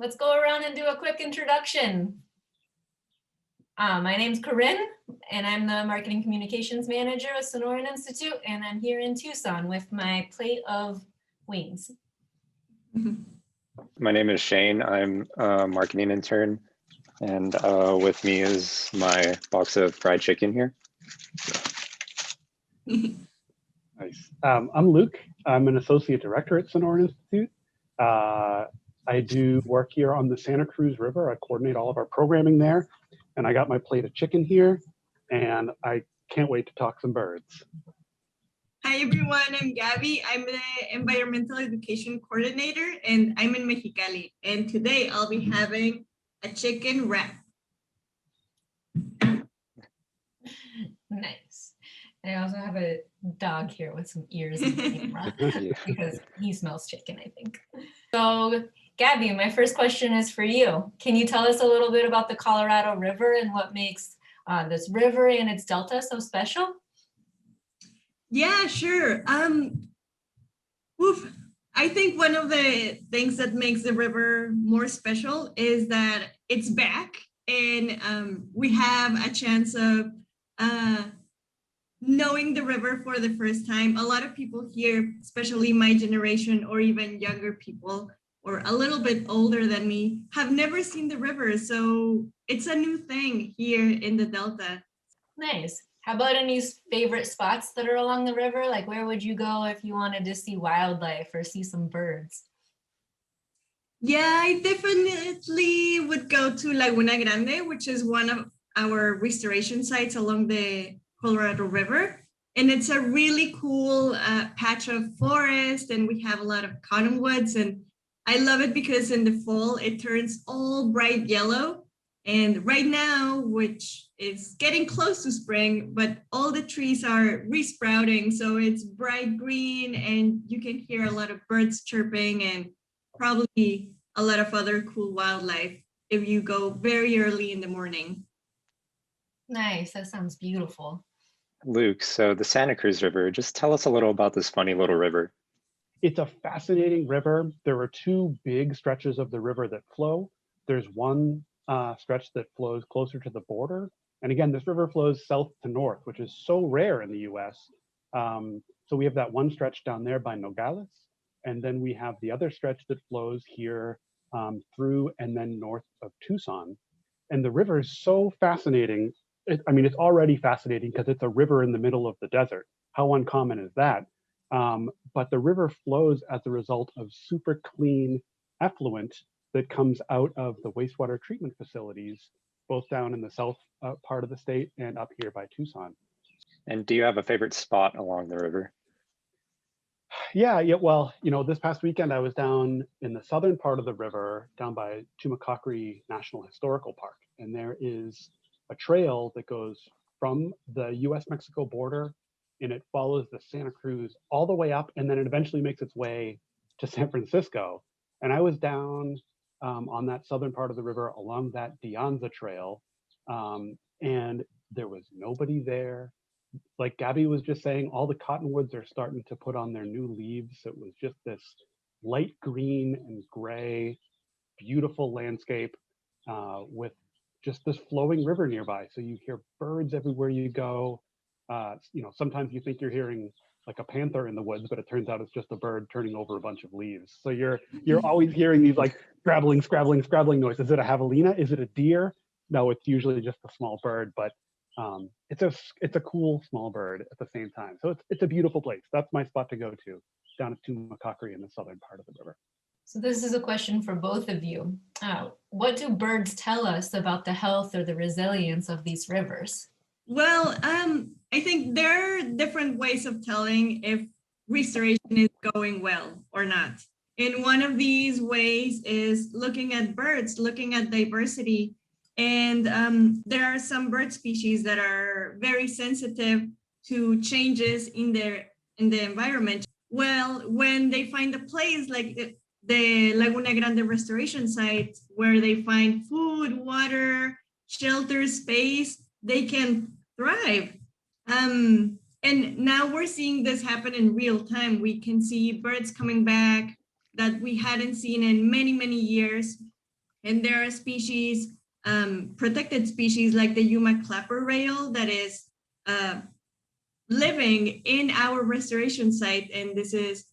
let's go around and do a quick introduction. My name's Corinne, and I'm the Marketing Communications Manager at Sonoran Institute, and I'm here in Tucson with my plate of wings. My name is Shane. I'm a marketing intern, and with me is my box of fried chicken here. Nice. I'm Luke. I'm an associate director at Sonoran Institute. I do work here on the Santa Cruz River. I coordinate all of our programming there, and I got my plate of chicken here, and I can't wait to talk some birds. Hi everyone, I'm Gaby. I'm the Environmental Education Coordinator, and I'm in Mexicali. And today I'll be having a chicken wrap. Nice. And I also have a dog here with some ears in the camera because he smells chicken, I think. So, Gaby, my first question is for you. Can you tell us a little bit about the Colorado River and what makes this river and its delta so special? Yeah, sure. I think one of the things that makes the river more special is that it's back, and we have a chance of knowing the river for the first time. A lot of people here, especially my generation or even younger people or a little bit older than me, have never seen the river. So it's a new thing here in the Delta. Nice. How about any favorite spots that are along the river? Like, where would you go if you wanted to see wildlife or see some birds? Yeah, I definitely would go to Laguna Grande, which is one of our restoration sites along the Colorado River. And it's a really cool patch of forest, and we have a lot of cottonwoods. And I love it because in the fall, it turns all bright yellow. And right now, which is getting close to spring, but all the trees are resprouting. So it's bright green, and you can hear a lot of birds chirping and probably a lot of other cool wildlife if you go very early in the morning. Nice. That sounds beautiful. Luke, so the Santa Cruz River, just tell us a little about this funny little river. It's a fascinating river. There are two big stretches of the river that flow. There's one stretch that flows closer to the border. And again, this river flows south to north, which is so rare in the US. So we have that one stretch down there by Nogales. And then we have the other stretch that flows here through and then north of Tucson. And the river is so fascinating. It's already fascinating because it's a river in the middle of the desert. How uncommon is that? But the river flows as a result of super clean effluent that comes out of the wastewater treatment facilities, both down in the south part of the state and up here by Tucson. And do you have a favorite spot along the river? Yeah. Well, this past weekend I was down in the southern part of the river, down by Tumacacri National Historical Park, and there is a trail that goes from the US-Mexico border, and it follows the Santa Cruz all the way up, and then it eventually makes its way to San Francisco. And I was down on that southern part of the river along that Dianza Trail, and there was nobody there. Like Gaby was just saying, all the cottonwoods are starting to put on their new leaves. It was just this light green and gray, beautiful landscape with just this flowing river nearby. So you hear birds everywhere you go. Sometimes you think you're hearing like a panther in the woods, but it turns out it's just a bird turning over a bunch of leaves. So you're always hearing these like scrabbling noises. Is it a javelina? Is it a deer? No, it's usually just a small bird, but it's a cool small bird at the same time. So it's a beautiful place. That's my spot to go to, down at Tumacacri in the southern part of the river. So this is a question for both of you. What do birds tell us about the health or the resilience of these rivers? Well, I think there are different ways of telling if restoration is going well or not. And one of these ways is looking at birds, looking at diversity. And there are some bird species that are very sensitive to changes in the environment. Well, when they find a place like the Laguna Grande restoration site where they find food, water, shelter, space, they can thrive. And now we're seeing this happen in real time. We can see birds coming back that we hadn't seen in many, many years. And there are species, protected species like the Yuma clapper rail that is living in our restoration site. And this is,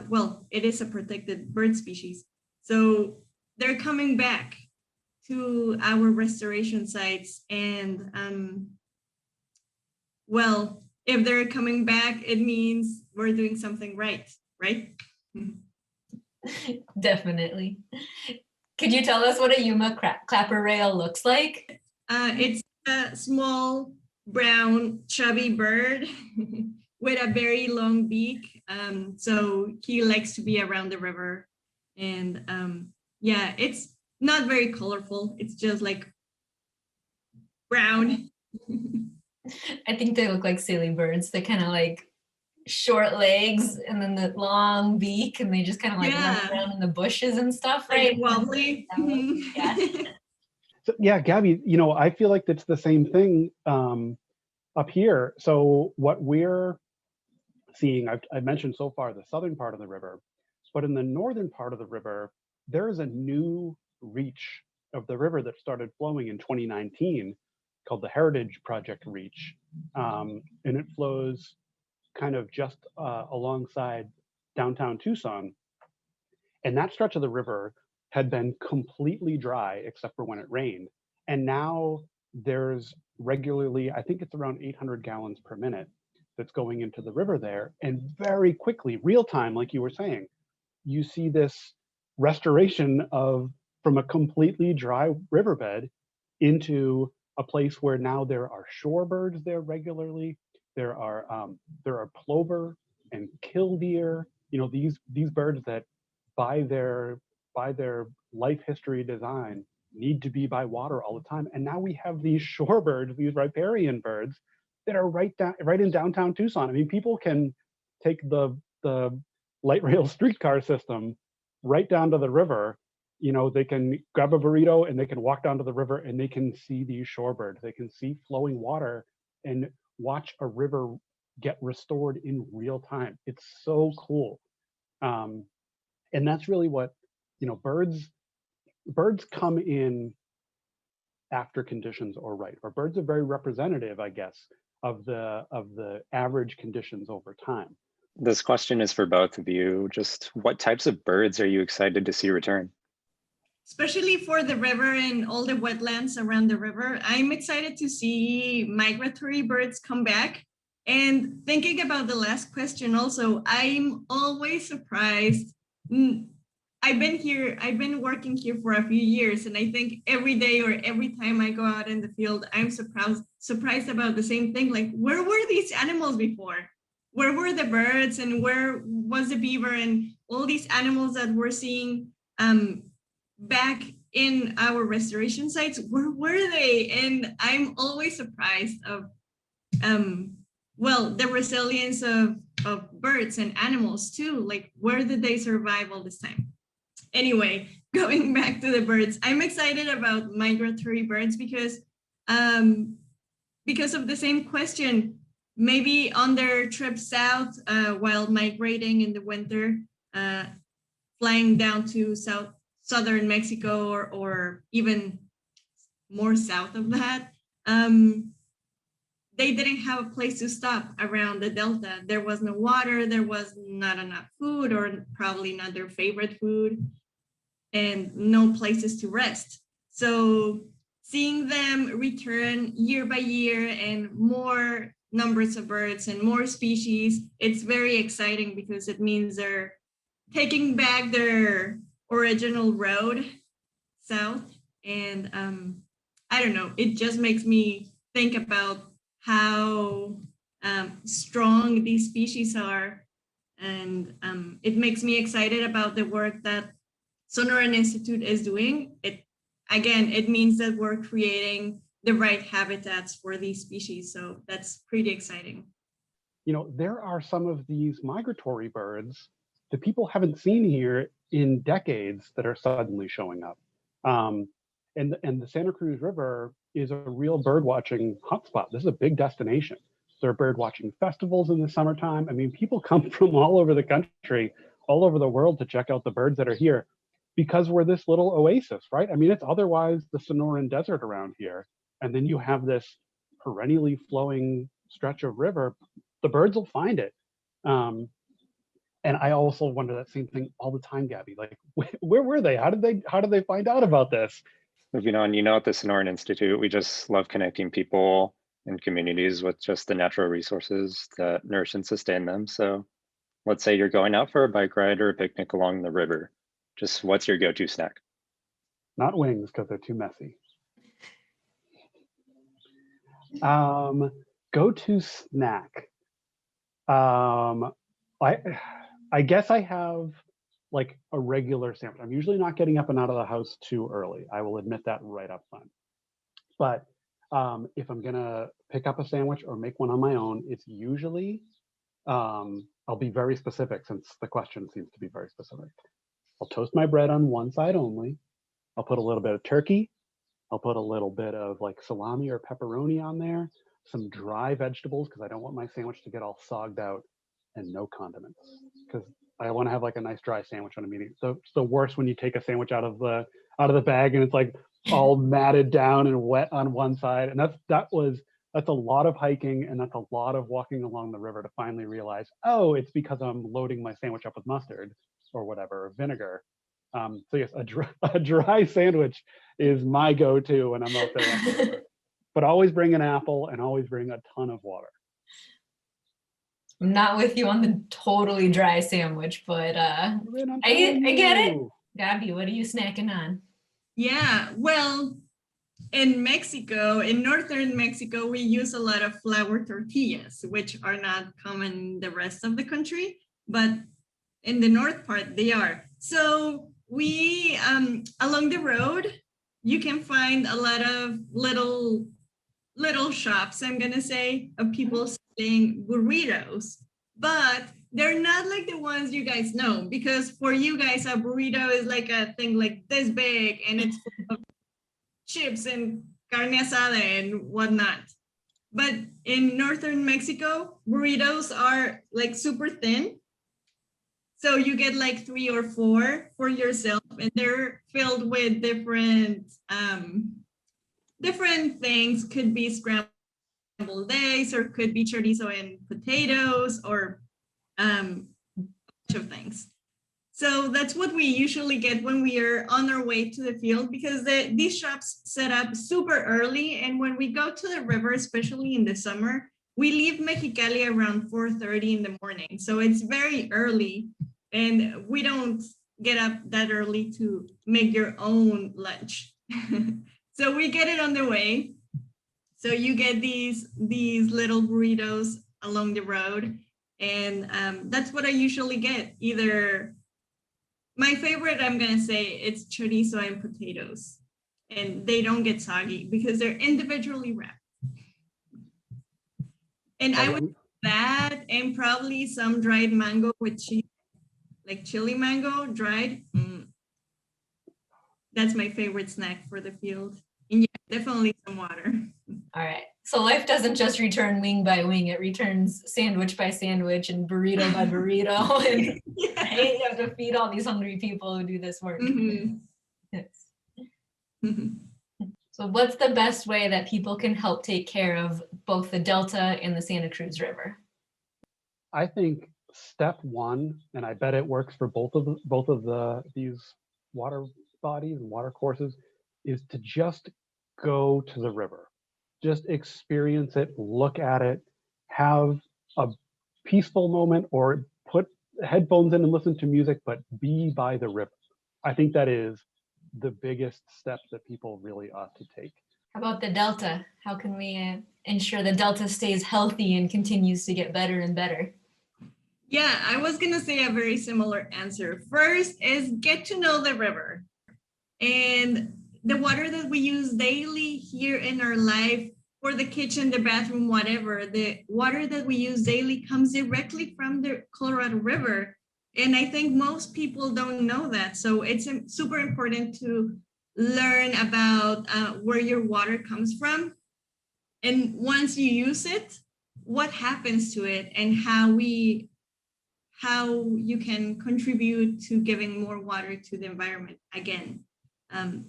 well, it is a protected bird species. So they're coming back to our restoration sites. And well, if they're coming back, it means we're doing something right, right? Definitely. Could you tell us what a Yuma clapper rail looks like? It's a small, brown, chubby bird with a very long beak. So he likes to be around the river. And yeah, it's not very colorful. It's just like brown. I think they look like silly birds. They're kind of like short legs and then the long beak, and they just kind of like run around in the bushes and stuff, right? Like wobbly. Yeah. So, yeah, Gabby, I feel like it's the same thing up here. So what we're seeing, I've mentioned so far the southern part of the river, but in the northern part of the river, there is a new reach of the river that started flowing in 2019 called the Heritage Project Reach. And it flows kind of just alongside downtown Tucson. And that stretch of the river had been completely dry except for when it rained. And now there's regularly, I think it's around 800 gallons per minute that's going into the river there. And very quickly, real time, like you were saying, you see this restoration from a completely dry riverbed into a place where now there are shorebirds there regularly. There are plover and killdeer. These birds that by their life history design need to be by water all the time. And now we have these shorebirds, these riparian birds that are right in downtown Tucson. I mean, people can take the light rail streetcar system right down to the river. They can grab a burrito and they can walk down to the river and they can see these shorebirds. They can see flowing water and watch a river get restored in real time. It's so cool. And that's really what, birds come in after conditions are right, or birds are very representative, I guess, of the average conditions over time. This question is for both of you. Just what types of birds are you excited to see return? Especially for the river and all the wetlands around the river, I'm excited to see migratory birds come back. And thinking about the last question also, I'm always surprised. I've been working here for a few years, and I think every day or every time I go out in the field, I'm surprised about the same thing. Like, where were these animals before? Where were the birds, and where was the beaver and all these animals that we're seeing back in our restoration sites? Where were they? And I'm always surprised of the resilience of birds and animals too. Like, where did they survive all this time? Anyway, going back to the birds, I'm excited about migratory birds because of the same question. Maybe on their trip south while migrating in the winter, flying down to southern Mexico or even more south of that, they didn't have a place to stop around the delta. There was no water, there was not enough food, or probably not their favorite food, and no places to rest. So seeing them return year by year and more numbers of birds and more species, it's very exciting because it means they're taking back their original road south. And I don't know, it just makes me think about how strong these species are. And it makes me excited about the work that Sonoran Institute is doing. It means that we're creating the right habitats for these species. So that's pretty exciting. There are some of these migratory birds that people haven't seen here in decades that are suddenly showing up. And the Santa Cruz River is a real bird watching hotspot. This is a big destination. There are bird watching festivals in the summertime. I mean, people come from all over the country, all over the world to check out the birds that are here. because we're this little oasis, right? I mean, it's otherwise the Sonoran Desert around here. And then you have this perennially flowing stretch of river. The birds will find it. And I also wonder that same thing all the time, Gabby. Like, where were they? How did they find out about this? Moving on, at the Sonoran Institute, we just love connecting people and communities with just the natural resources that nourish and sustain them. So let's say you're going out for a bike ride or a picnic along the river. Just what's your go-to snack? Not wings, because they're too messy. Go-to snack. I guess I have like a regular sandwich. I'm usually not getting up and out of the house too early. I will admit that right up front. But if I'm gonna pick up a sandwich or make one on my own, it's usually, I'll be very specific since the question seems to be very specific. I'll toast my bread on one side only. I'll put a little bit of turkey. I'll put a little bit of like salami or pepperoni on there, some dry vegetables because I don't want my sandwich to get all sogged out, and no condiments because I want to have like a nice dry sandwich when I'm eating. So it's the worst when you take a sandwich out of the bag and it's like all matted down and wet on one side. And that's a lot of hiking and that's a lot of walking along the river to finally realize, oh, it's because I'm loading my sandwich up with mustard or whatever, or vinegar. So yes, a dry sandwich is my go-to when I'm out there on the river. But always bring an apple and always bring a ton of water. I'm not with you on the totally dry sandwich, but I get it. Gabby, what are you snacking on? Yeah, well, in Mexico, in northern Mexico, we use a lot of flour tortillas, which are not common in the rest of the country, but in the north part, they are. So we, along the road, you can find a lot of little shops, I'm gonna say, of people selling burritos, but they're not like the ones you guys know, because for you guys, a burrito is like a thing like this big and it's full of chips and carne asada and whatnot. But in northern Mexico, burritos are like super thin. So you get like 3 or 4 for yourself, and they're filled with different things. Could be scrambled eggs, or could be chorizo and potatoes, or a bunch of things. So that's what we usually get when we are on our way to the field, because these shops set up super early. And when we go to the river, especially in the summer, we leave Mexicali around 4:30 in the morning. So it's very early, and we don't get up that early to make your own lunch. So we get it on the way. So you get these little burritos along the road, and that's what I usually get. Either my favorite, I'm gonna say, it's chorizo and potatoes, and they don't get soggy because they're individually wrapped. And I would that and probably some dried mango with cheese, like chili mango dried. That's my favorite snack for the field. And yeah, definitely some water. All right. So life doesn't just return wing by wing, it returns sandwich by sandwich and burrito by burrito. And Yeah. you have to feed all these hungry people who do this work. Mhm. Yes. Mhm. So what's the best way that people can help take care of both the Delta and the Santa Cruz River? I think step one, and I bet it works for both of these water bodies and water courses, is to just go to the river. Just experience it, look at it, have a peaceful moment, or put headphones in and listen to music, but be by the river. I think that is the biggest step that people really ought to take. How about the Delta? How can we ensure the Delta stays healthy and continues to get better and better? Yeah, I was gonna say a very similar answer. First is get to know the river. And the water that we use daily here in our life, for the kitchen, the bathroom, whatever, the water that we use daily comes directly from the Colorado River. And I think most people don't know that. So it's super important to learn about where your water comes from. And once you use it, what happens to it, and how how you can contribute to giving more water to the environment again.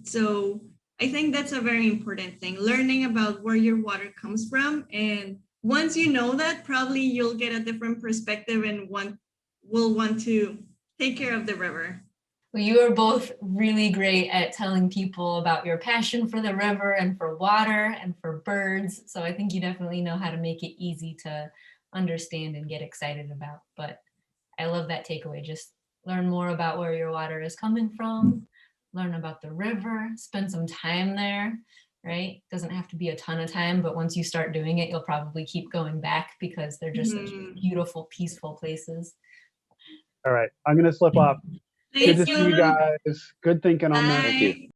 So I think that's a very important thing, learning about where your water comes from. And once you know that, probably you'll get a different perspective and will want to take care of the river. Well, you are both really great at telling people about your passion for the river and for water and for birds. So I think you definitely know how to make it easy to understand and get excited about. But I love that takeaway. Just learn more about where your water is coming from, learn about the river, spend some time there, right? Doesn't have to be a ton of time, but once you start doing it, you'll probably keep going back because they're just such beautiful, peaceful places. All right, I'm gonna slip off. Good to Thanks, see you guys. Good thinking on that. Thank you.